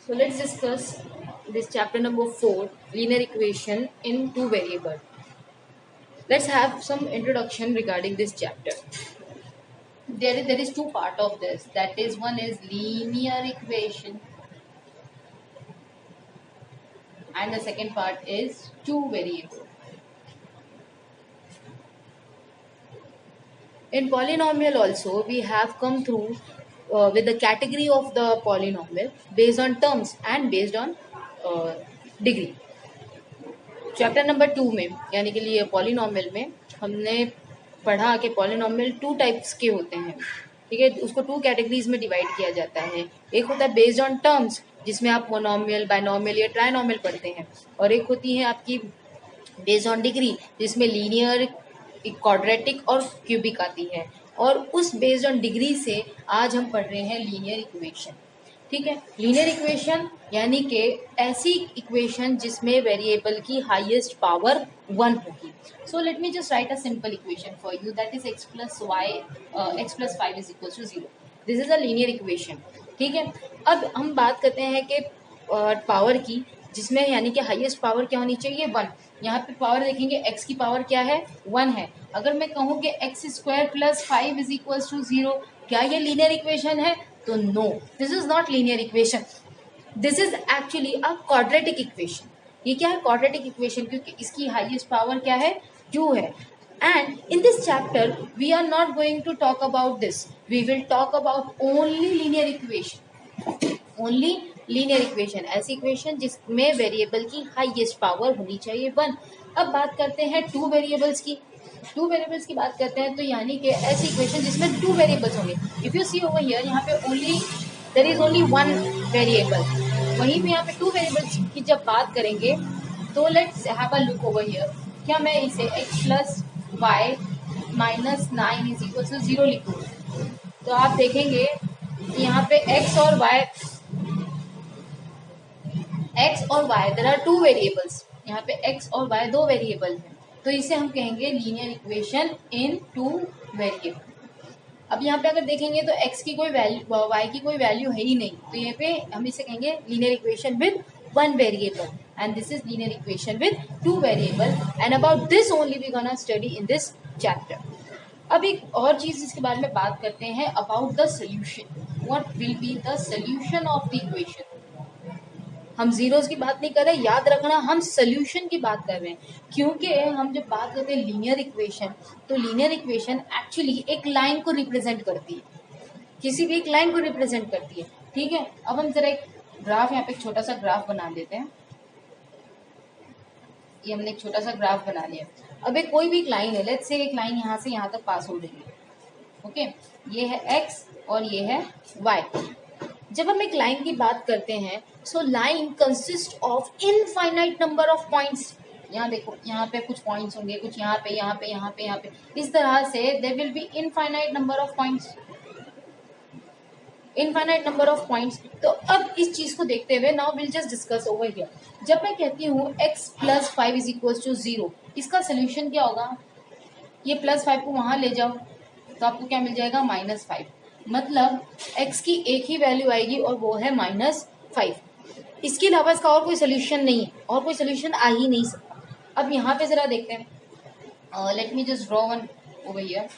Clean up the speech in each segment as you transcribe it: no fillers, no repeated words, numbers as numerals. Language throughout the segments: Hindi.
So let's discuss this chapter number 4, linear equation in two variable. Let's have some introduction regarding this chapter. There is two part of this. That is, one is linear equation and the second part is two variable. In polynomial also we have come through with the category of the polynomial based on terms and based on degree. Chapter number 2 में यानी कि लिए पॉलिनॉमियल में हमने पढ़ा कि पॉलिनॉमियल टू टाइप्स के होते हैं, ठीक है। उसको टू कैटेगरीज में डिवाइड किया जाता है। एक होता है बेस्ड ऑन टर्म्स जिसमें आप मोनोमियल, बाइनोमियल या ट्राइनोमियल पढ़ते हैं, और एक होती है आपकी बेस्ड ऑन डिग्री जिसमें लीनियर, क्वाड्रेटिक और क्यूबिक आती है। और उस बेस्ड ऑन डिग्री से आज हम पढ़ रहे हैं लीनियर इक्वेशन, ठीक है। लीनियर इक्वेशन यानी कि ऐसी इक्वेशन जिसमें वेरिएबल की हाईएस्ट पावर 1 होगी। So let me just write a simple equation for you, that is x plus 5 is equal to 0। This is a linear equation, ठीक है। अब हम बात करते हैं कि पावर की, जिसमें यानी कि हाईएस्ट पावर क्या होनी चाहिए, 1। यहाँ पे पावर देखेंगे, x की पावर क्या है, 1 है। अगर मैं कहूँ कि x² + 5 इज इक्वल टू 0, क्या ये लीनियर इक्वेशन है? तो no, this is not linear equation, this is actually a quadratic equation. ये क्या है? क्वाड्रेटिक इक्वेशन, क्योंकि इसकी हाईएस्ट पावर क्या है, 2 है। And in this chapter we are not going to talk about this, we will talk about only linear equation, only linear equation, ऐसी इक्वेशन जिसमें वेरिएबल की हाईएस्ट पावर होनी चाहिए 1। अब बात करते हैं टू वेरिएबल्स की। टू वेरिएबल्स की बात करते हैं तो यानी कि ऐसी इक्वेशन जिसमें टू वेरिएबल्स होंगे। If you see over here, यहाँ पे only there is only one variable, वहीं पे यहाँ पे टू वेरिएबल्स की जब बात करेंगे तो let's have a look over here. क्या मैं इसे x + y - 9 is equal to 0 लिखूँ? तो आप देखेंगे कि यहाँ पे x और y there are two variables, यहाँ पे x और y दो वेरिएबल हैं, तो इसे हम कहेंगे linear equation in two variable. अब यहाँ पे अगर देखेंगे तो x की कोई वैल्यू, y की कोई वैल्यू है ही नहीं, तो यहाँ पे हम इसे कहेंगे linear equation with one variable, and this is linear equation with two variable, and about this only we gonna study in this chapter. अब एक और चीज इसके बारे में बात करते हैं, about the solution, what will be the solution of the equation. हम जीरोस की बात नहीं कर रहे, याद रखना हम सोल्यूशन की बात कर रहे हैं, क्योंकि हम जब बात करते हैं लीनियर इक्वेशन, तो लीनियर इक्वेशन एक्चुअली एक लाइन को रिप्रेजेंट करती है, किसी भी एक लाइन को रिप्रेजेंट करती है, ठीक है। अब हम जरा एक ग्राफ, यहाँ पे एक छोटा सा ग्राफ बना देते हैं। ये हमने एक छोटा सा ग्राफ बना लिया। अब एक कोई भी एक लाइन है, लेट्स से एक लाइन यहाँ से यहाँ तक पास हो रही है, ओके। ये है x और ये है y। जब हम एक लाइन की बात करते हैं, so line consist of infinite number of points. यहाँ देखो, यहाँ पे कुछ पॉइंट्स होंगे, कुछ यहाँ पे, यहाँ पे, यहाँ पे, यहाँ पे, इस तरह से there will be infinite number of points, infinite number of points. तो अब इस चीज को देखते हुए now will just discuss over here. जब मैं कहती हूँ x + 5 इज इक्वल टू 0, इसका सोल्यूशन क्या होगा? ये +5 को वहां ले जाओ तो आपको क्या मिल जाएगा, -5। मतलब x की एक ही वैल्यू आएगी और वो है -5। इसके अलावा इसका और कोई सोल्यूशन नहीं है, और कोई सोल्यूशन आ ही नहीं सकता। अब यहाँ पे जरा देखते हैं, late me just draw one over here.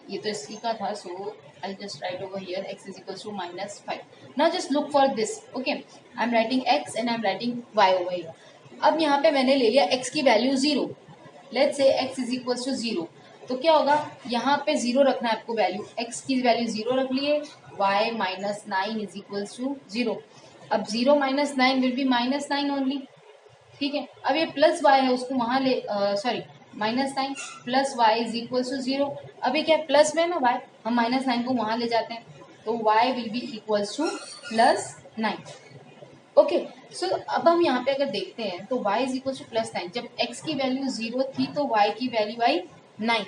ये तो इसी का था, सो I'll just write over here x is equals to -5. Now just look for this, okay? I'm writing x and I'm writing y over here. अब यहाँ पे मैंने ले लिया x की value 0। Let's say x is equals to 0, तो क्या होगा, यहाँ पे 0 रखना है आपको वैल्यू, x की वैल्यू 0 रख लिए, y - 9 इज इक्वल्स टू 0। अब 0 - 9 विल बी -9 ओनली, ठीक है। अब ये +y है, उसको वहां ले, sorry -9 + y is equal to 0। अभी क्या प्लस में ना y, हम -9 को वहां ले जाते हैं, तो y will be equals to +9, okay. So अब हम यहाँ पे अगर देखते हैं तो y इज इक्वल टू +9, जब x की वैल्यू 0 थी तो y की वैल्यू आई 9।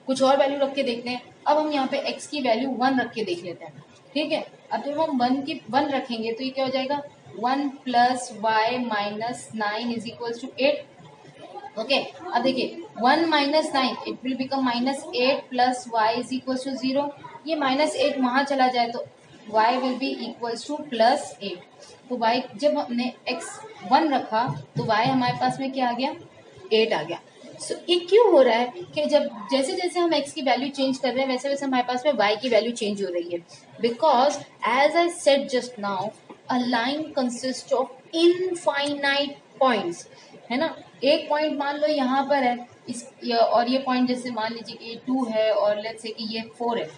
कुछ और वैल्यू रख के देखते हैं। अब हम यहाँ पे x की वैल्यू 1 रख के देख लेते हैं, ठीक है। अब जब हम 1 रखेंगे तो ये क्या हो जाएगा, 1 + y - 9 is equal to 8, okay. अब देखिए 1 - 9 it will become -8 + y is equal to 0। ये -8 वहां चला जाए तो y will be equals to +8। तो y जब हमने x 1 रखा तो y हमारे पास में क्या आ गया, 8 आ गया। सो ये क्यों हो रहा है कि जब जैसे जैसे हम x की वैल्यू चेंज कर रहे हैं वैसे वैसे हमारे पास में y की वैल्यू चेंज हो रही है। Because as I said just now, a line consist of infinite points, है ना। एक पॉइंट मान लो यहाँ पर है और ये पॉइंट जैसे मान लीजिए कि ये 2 है और लेट्स से कि ये 4 है,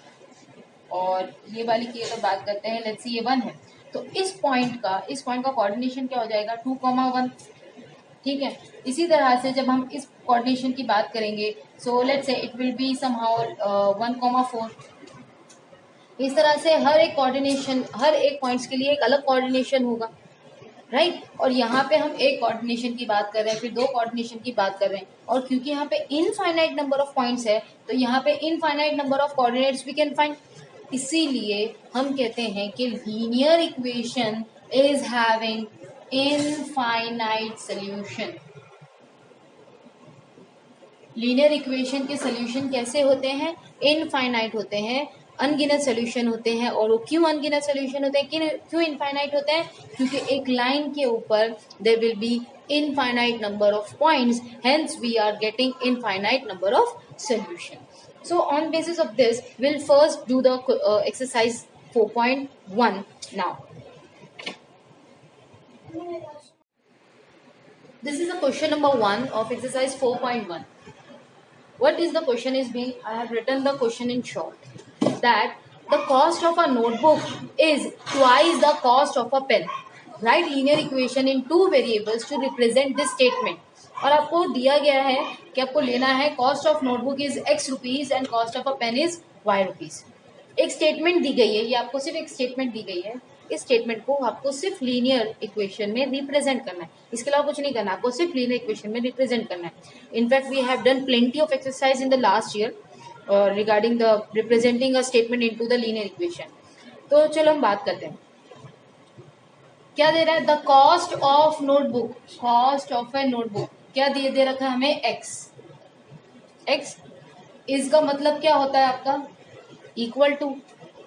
और ये वाली की अगर बात करते हैं लेट्स से ये 1 है। तो इस पॉइंट का कोऑर्डिनेशन क्या हो जाएगा, 2,1। ठीक है। इसी तरह से जब हम इस कोऑर्डिनेशन की बात करेंगे, so let's say it will be somehow 1,4। इस तरह से हर एक कोऑर्डिनेशन, हर एक पॉइंट्स के लिए एक अलग कोऑर्डिनेशन होगा, राइट। और यहाँ पे हम एक कोऑर्डिनेशन की बात कर रहे हैं, फिर दो कोऑर्डिनेशन की बात कर रहे हैं, और क्योंकि यहाँ पे इनफाइनाइट नंबर ऑफ पॉइंट्स है तो यहाँ पे infinite number of coordinates we can find. इसीलिए हम कहते हैं कि linear equation is having infinite solution. Linear equation के सॉल्यूशन कैसे होते हैं, इनफाइनाइट होते हैं, अनगिनत सॉल्यूशन होते हैं। और वो क्यों अनगिनत सॉल्यूशन होते हैं, क्यों इनफाइनाइट होते हैं, क्योंकि एक लाइन के ऊपर there will be infinite number of points, hence we are getting infinite number of solution. So on basis of this, we'll first do the exercise 4.1 now. This is the question number 1 of exercise 4.1. What is the question is being, I have written the question in short, that the cost of a notebook is twice the cost of a pen. Write linear equation in two variables to represent this statement. और आपको दिया गया है कि आपको लेना है cost of notebook is x rupees and cost of a pen is y rupees. एक स्टेटमेंट दी गई है, ये आपको सिर्फ एक स्टेटमेंट दी गई है। इस स्टेटमेंट को आपको सिर्फ लीनियर इक्वेशन में रिप्रेजेंट करना है, इसके अलावा कुछ नहीं करना, आपको सिर्फ लीनियर इक्वेशन में रिप्रेजेंट करना है। In fact we have done plenty of exercise in the last year regarding the representing a statement into the linear equation. तो चलो हम बात करते हैं, क्या दे रहा है, the cost of notebook, cost of A notebook क्या दे रखा है हमें, x। इसका मतलब क्या होता है आपका, इक्वल टू,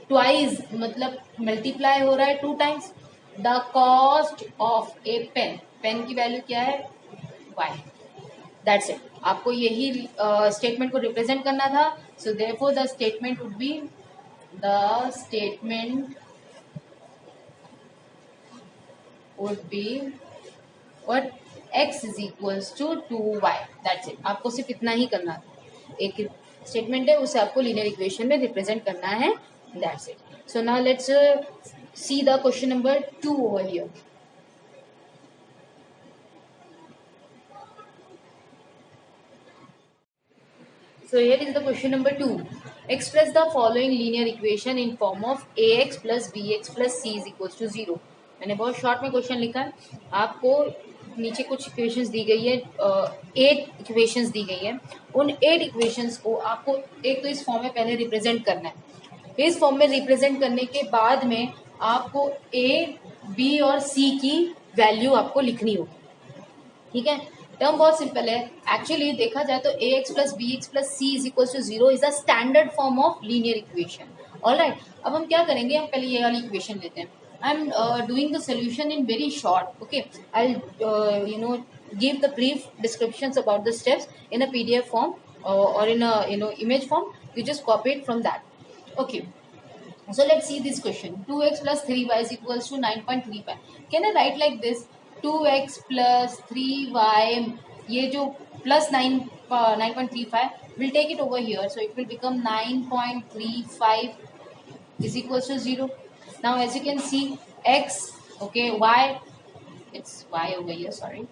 ट्वाइस मतलब मल्टीप्लाई हो रहा है 2 times, the cost of a pen, pen की वैल्यू क्या है, y। दैट्स इट, आपको यही स्टेटमेंट को रिप्रेजेंट करना था। So therefore the statement would be, the statement would be what, x is equals to 2y। That's it, आपको सिर्फ इतना ही करना है, एक स्टेटमेंट है उसे आपको लीनियर इक्वेशन में रिप्रेजेंट करना है। That's it. So now let's see the question number 2 over here. So here is the question number 2. Express the following linear equation in form of ax plus bx plus c is equals to 0. मैंने बहुत शॉर्ट में क्वेश्चन लिखा है, आपको नीचे कुछ इक्वेशंस दी गई है, 8 इक्वेशंस दी गई है। उन 8 इक्वेशंस को आपको एक तो इस फॉर्म में पहले रिप्रेजेंट करना है। इस फॉर्म में रिप्रेजेंट करने के बाद में आपको ए, बी और सी की वैल्यू आपको लिखनी होगी। ठीक है, टर्म बहुत सिंपल है। एक्चुअली देखा जाए तो a x plus b x plus c is equal to 0 is a standard form of linear equation. Alright, अब हम क्या करेंगे, हम पहले ये वाली इक्वेशन लेते हैं। I'm doing the solution in very short. Okay, I'll give the brief descriptions about the steps in a PDF form or in a image form. You just copy it from that. Okay, so let's see this question. 2x plus 3y is equals to 9.35. Can I write like this? 2x plus 3y, ये जो plus 9.35, we'll take it over here, so it will become 9.35 is equals to 0. Now as you can see, x, okay, y, it's y over here, sorry,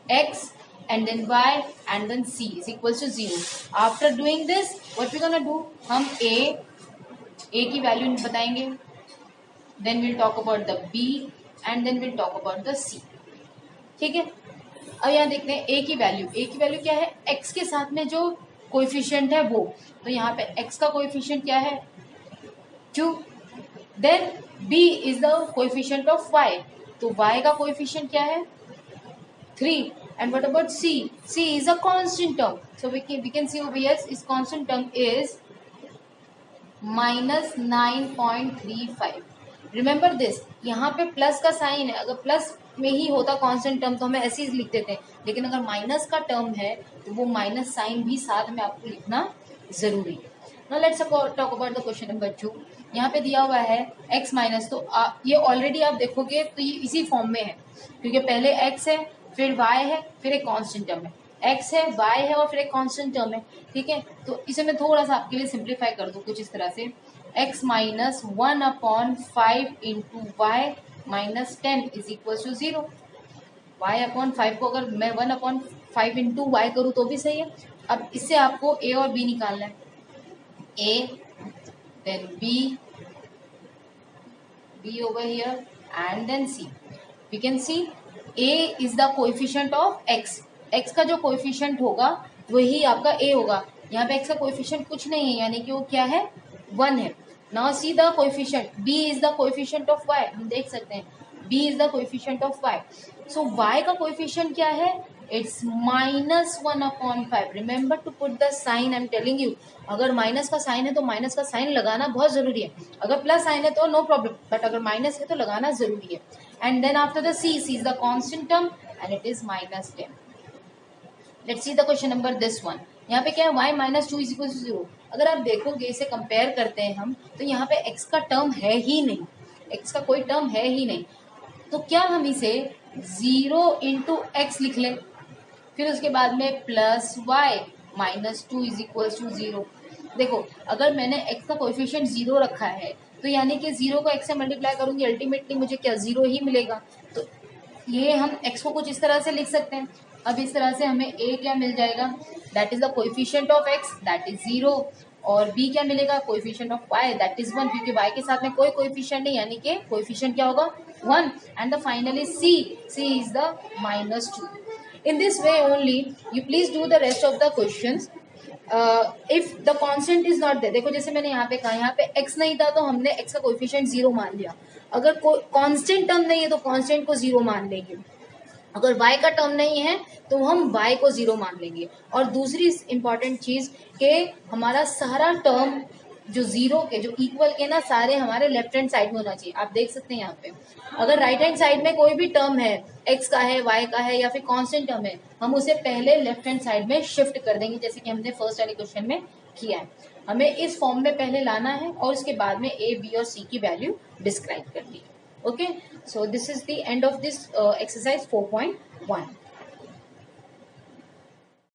x and then y and then c is equals to 0. After doing this, what we're gonna do, हम a की वैल्यू बताएंगे, then we'll talk about the b and then we'll talk about the c। ठीक है, अब यहाँ देखते हैं a की वैल्यू क्या है, x के साथ में जो कोएफिशिएंट है वो, तो यहाँ पे x का कोएफिशिएंट क्या है, 2, then b is the coefficient of y, तो y का coefficient क्या है, 3, and what about c? c is a constant term, so we can see over here is constant term is -9.35। Remember this, यहाँ पे प्लस का साइन है, अगर प्लस में ही होता कांस्टेंट टर्म तो हमें ऐसे ही लिख देते हैं, लेकिन अगर माइनस का टर्म है तो वो माइनस साइन भी साथ में आपको लिखना जरूरी है। Now let's talk about the question number 2। यहाँ पे दिया हुआ है x माइनस, तो ये ऑलरेडी आप देखोगे तो ये इसी फॉर्म में है, क्योंकि पहले x है, फिर y है, फिर एक कांस्टेंट टर्म है, x है, y है और फिर एक कांस्टेंट टर्म है। ठीक है, तो इसे मैं थोड़ा सा आपके लिए सिंप्लीफाई कर दूं कुछ इस तरह से, x minus 1/5 into y minus 10 is equal to 0। y/5 को अगर मैं 1/5 इंटू वाई करूँ तो भी सही है। अब इससे आपको a और b निकालना है, a then b over here and then c। we can see a is the coefficient of x का जो कोएफिशिएंट होगा वही आपका a होगा। यहाँ पे x का कोएफिशिएंट कुछ नहीं है, यानी कि वो क्या है, 1 है। Now see the coefficient, b is the coefficient of y, हम देख सकते हैं b is the coefficient of y। So y का कोएफिशिएंट क्या है, it's -1/5। Remember to put the sign, I am telling you, अगर माइनस का साइन है तो माइनस का साइन लगाना बहुत जरूरी है, अगर प्लस साइन है तो नो प्रॉब्लम, बट अगर माइनस है तो लगाना जरूरी है। And then after the c is the constant term and it is -10। Let's see the question number this one. यहाँ पे क्या है, y minus 2 is equal to 0। अगर आप देखोगे, इसे कंपेयर करते हैं हम, तो यहाँ पे x का टर्म है ही नहीं, x का कोई टर्म है ही नहीं, तो क्या हम इसे 0 इंटू एक्स लिख लें, फिर उसके बाद में plus y minus 2 is equal to 0। देखो, अगर मैंने x का कोएफिशिएंट 0 रखा है तो यानी कि 0 को x से मल्टीप्लाई करूंगी, अल्टीमेटली मुझे क्या 0 ही मिलेगा। तो ये हम x को कुछ इस तरह से लिख सकते हैं। अब इस तरह से हमें a क्या मिल जाएगा, that is the coefficient of x, that is 0, और b क्या मिलेगा, coefficient of y, that is 1, क्योंकि y के साथ में कोई कोएफिशिएंट नहीं, यानी कि कोएफिशिएंट क्या होगा, 1। And the finally c is the -2। In this way only, you please do the rest of the questions. If the constant is not there, देखो जैसे मैंने यहाँ पे कहा, यहाँ पे x नहीं था तो हमने x का कोएफिशिएंट 0 मान लिया। अगर कोई कांस्टेंट टर्म नहीं है तो कांस्टेंट को 0 मान लेंगे, अगर y का टर्म नहीं है तो हम y को 0 मान लेंगे। और दूसरी इंपॉर्टेंट चीज कि हमारा सारा टर्म जो 0 के, जो इक्वल के ना, सारे हमारे लेफ्ट हैंड साइड में होना चाहिए। आप देख सकते हैं यहाँ पे, अगर राइट हैंड साइड में कोई भी टर्म है, x का है, y का है या फिर कांस्टेंट टर्म है, हम उसे पहले लेफ्ट हैंड साइड में शिफ्ट कर देंगे, जैसे कि हमने फर्स्ट वाले क्वेश्चन में किया है। हमें इस फॉर्म में पहले लाना है और उसके बाद में a, b और c की वैल्यू डिस्क्राइब करनी है। Okay, so this is the end of this exercise 4.1।